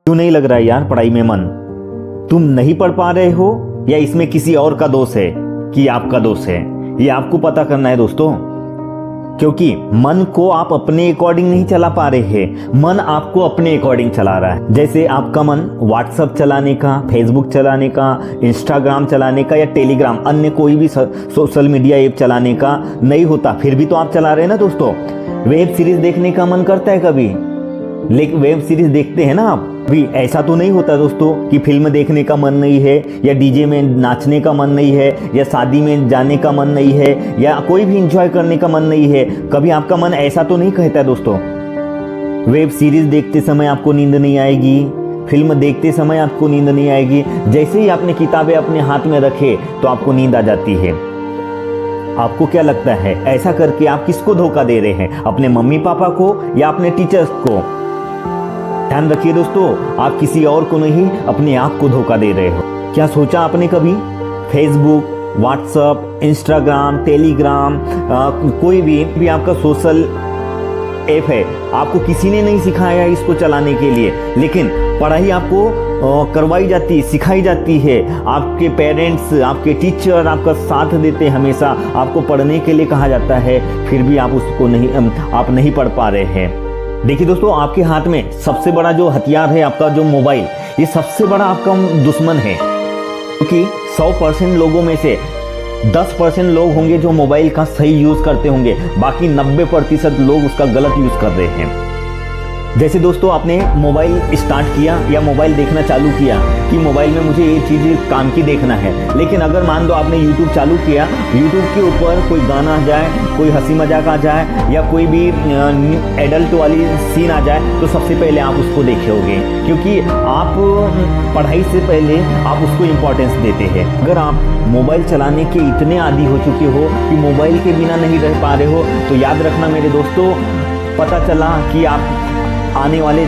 क्यों नहीं लग रहा है यार पढ़ाई में मन? तुम नहीं पढ़ पा रहे हो या इसमें किसी और का दोष है कि आपका दोष है? ये आपको पता करना है दोस्तों, क्योंकि मन को आप अपने अकॉर्डिंग नहीं चला पा रहे हैं, मन आपको अपने अकॉर्डिंग चला रहा है। जैसे आपका मन व्हाट्सएप चलाने का, फेसबुक चलाने का, इंस्टाग्राम चलाने का या टेलीग्राम अन्य कोई भी सोशल मीडिया ऐप चलाने का नहीं होता, फिर भी तो आप चला रहे हैं ना दोस्तों। वेब सीरीज देखने का मन करता है कभी, लेकिन वेब सीरीज देखते हैं ना आप भी। ऐसा तो नहीं होता दोस्तों कि फिल्म देखने का मन नहीं है, या डीजे में नाचने का मन नहीं है, या शादी में जाने का मन नहीं है, या कोई भी इंजॉय करने का मन नहीं है। कभी आपका मन ऐसा तो नहीं कहता है दोस्तों। वेब सीरीज देखते समय आपको नींद नहीं आएगी, फिल्म देखते समय आपको नींद नहीं आएगी। जैसे ही आपने किताबें अपने हाथ में रखे तो आपको नींद आ जाती है। आपको क्या लगता है ऐसा करके आप किसको धोखा दे रहे हैं? अपने मम्मी पापा को या अपने टीचर्स को? ध्यान रखिए दोस्तों, आप किसी और को नहीं अपने आप को धोखा दे रहे हो। क्या सोचा आपने कभी फेसबुक, व्हाट्सएप, इंस्टाग्राम, टेलीग्राम, कोई भी आपका सोशल ऐप है, आपको किसी ने नहीं सिखाया इसको चलाने के लिए, लेकिन पढ़ाई आपको करवाई जाती है, सिखाई जाती है। आपके पेरेंट्स, आपके टीचर आपका साथ देते हैं, हमेशा आपको पढ़ने के लिए कहा जाता है, फिर भी आप उसको आप नहीं पढ़ पा रहे हैं। देखिए दोस्तों, आपके हाथ में सबसे बड़ा जो हथियार है आपका जो मोबाइल, ये सबसे बड़ा आपका दुश्मन है। क्योंकि 100% लोगों में से 10% लोग होंगे जो मोबाइल का सही यूज करते होंगे, बाकी 90% लोग उसका गलत यूज कर रहे हैं। जैसे दोस्तों आपने मोबाइल स्टार्ट किया या मोबाइल देखना चालू किया कि मोबाइल में मुझे ये चीज़ काम की देखना है, लेकिन अगर मान लो आपने यूट्यूब चालू किया, यूट्यूब के ऊपर कोई गाना आ जाए, कोई हंसी मजाक आ जाए, या कोई भी एडल्ट वाली सीन आ जाए, तो सबसे पहले आप उसको देखे होंगे, क्योंकि आप पढ़ाई से पहले आप उसको इम्पोर्टेंस देते हैं। अगर आप मोबाइल चलाने के इतने आदी हो चुके हो कि मोबाइल के बिना नहीं रह पा रहे हो, तो याद रखना मेरे दोस्तों, पता चला कि आप आने वाले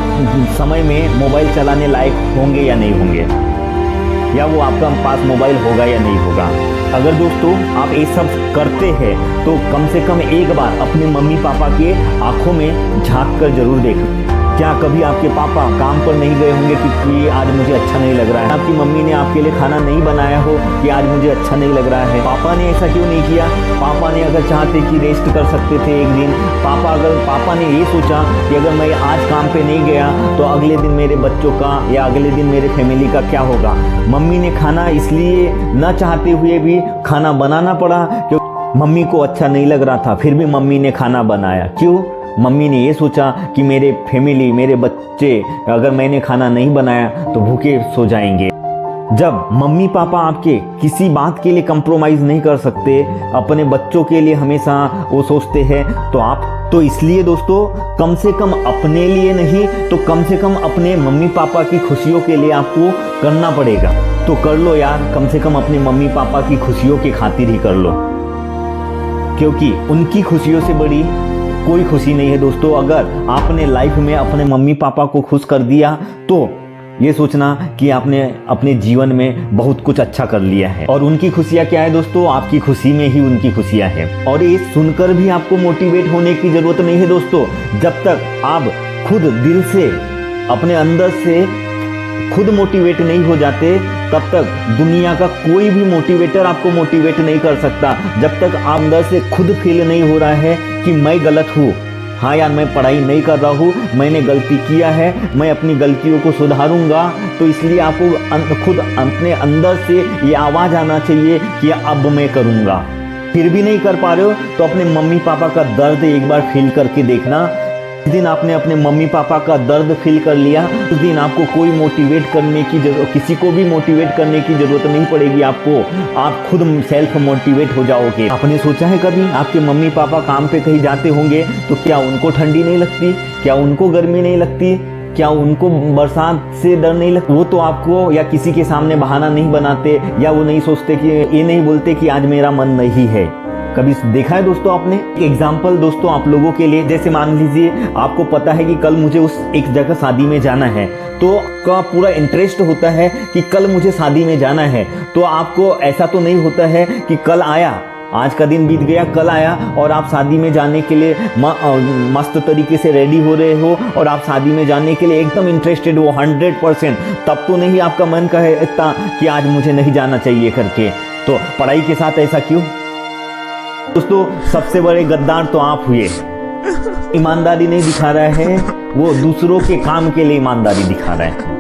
समय में मोबाइल चलाने लायक होंगे या नहीं होंगे, या वो आपका पास मोबाइल होगा या नहीं होगा। अगर दोस्तों आप ये सब करते हैं तो कम से कम एक बार अपने मम्मी पापा के आंखों में झांक कर जरूर देखें। क्या कभी आपके पापा काम पर नहीं गए होंगे कि आज मुझे अच्छा नहीं लग रहा है? आपकी मम्मी ने आपके लिए खाना नहीं बनाया हो कि आज मुझे अच्छा नहीं लग रहा है? पापा ने ऐसा क्यों नहीं किया? पापा ने अगर चाहते कि रेस्ट कर सकते थे एक दिन, पापा ने ये सोचा कि अगर मैं आज काम पे नहीं गया तो अगले दिन मेरे बच्चों का या अगले दिन मेरे फैमिली का क्या होगा। मम्मी ने खाना इसलिए न चाहते हुए भी खाना बनाना पड़ा क्योंकि मम्मी को अच्छा नहीं लग रहा था, फिर भी मम्मी ने खाना बनाया। क्यों? मम्मी ने ये सोचा कि मेरे फैमिली, मेरे बच्चे, अगर मैंने खाना नहीं बनाया तो भूखे सो जाएंगे। जब मम्मी पापा आपके किसी बात के लिए कंप्रोमाइज़ नहीं कर सकते, अपने बच्चों के लिए हमेशा वो सोचते हैं, तो आप तो इसलिए दोस्तों कम से कम अपने लिए नहीं तो कम से कम अपने मम्मी पापा की खुशियों के लिए आपको करना पड़ेगा। तो कर लो यार, कम से कम अपने मम्मी पापा की खुशियों की खातिर ही कर लो, क्योंकि उनकी खुशियों से बड़ी कोई खुशी नहीं है दोस्तों। अगर आपने लाइफ में अपने मम्मी पापा को खुश कर दिया तो ये सोचना कि आपने अपने जीवन में बहुत कुछ अच्छा कर लिया है। और उनकी खुशियाँ क्या है दोस्तों? आपकी खुशी में ही उनकी खुशियाँ हैं। और ये सुनकर भी आपको मोटिवेट होने की ज़रूरत नहीं है दोस्तों। जब तक आप खुद दिल से, अपने अंदर से खुद मोटिवेट नहीं हो जाते, तब तक दुनिया का कोई भी मोटिवेटर आपको मोटिवेट नहीं कर सकता। जब तक आप अंदर से खुद फील नहीं हो रहा है कि मैं गलत हूँ, हाँ यार मैं पढ़ाई नहीं कर रहा हूँ, मैंने गलती किया है, मैं अपनी गलतियों को सुधारूंगा, तो इसलिए आपको खुद अपने अंदर से ये आवाज़ आना चाहिए कि अब मैं करूँगा। फिर भी नहीं कर पा रहे हो तो अपने मम्मी पापा का दर्द एक बार फील करके देखना। जिस दिन आपने अपने मम्मी पापा का दर्द फील कर लिया, उस दिन आपको कोई मोटिवेट करने की जरूरत, किसी को भी मोटिवेट करने की जरूरत नहीं पड़ेगी आपको। आप खुद सेल्फ मोटिवेट हो जाओगे। आपने सोचा है कभी आपके मम्मी पापा काम पे कहीं जाते होंगे तो क्या उनको ठंडी नहीं लगती? क्या उनको गर्मी नहीं लगती? क्या उनको बरसात से डर नहीं लगता? वो तो आपको या किसी के सामने बहाना नहीं बनाते, या वो नहीं सोचते कि ये नहीं बोलते कि आज मेरा मन नहीं है। कभी देखा है दोस्तों आपने? एग्जाम्पल दोस्तों आप लोगों के लिए, जैसे मान लीजिए आपको पता है कि कल मुझे उस एक जगह शादी में जाना है, तो का पूरा इंटरेस्ट होता है कि कल मुझे शादी में जाना है। तो आपको ऐसा तो नहीं होता है कि कल आया आज का दिन बीत गया, कल आया और आप शादी में जाने के लिए मस्त तरीके से रेडी हो रहे हो और आप शादी में जाने के लिए एकदम इंटरेस्टेड हो 100%। तब तो नहीं आपका मन कहता कि आज मुझे नहीं जाना चाहिए करके। तो पढ़ाई के साथ ऐसा क्यों? दोस्तों, सबसे बड़े गद्दार तो आप हुए। ईमानदारी नहीं दिखा रहा है, वो दूसरों के काम के लिए ईमानदारी दिखा रहा है।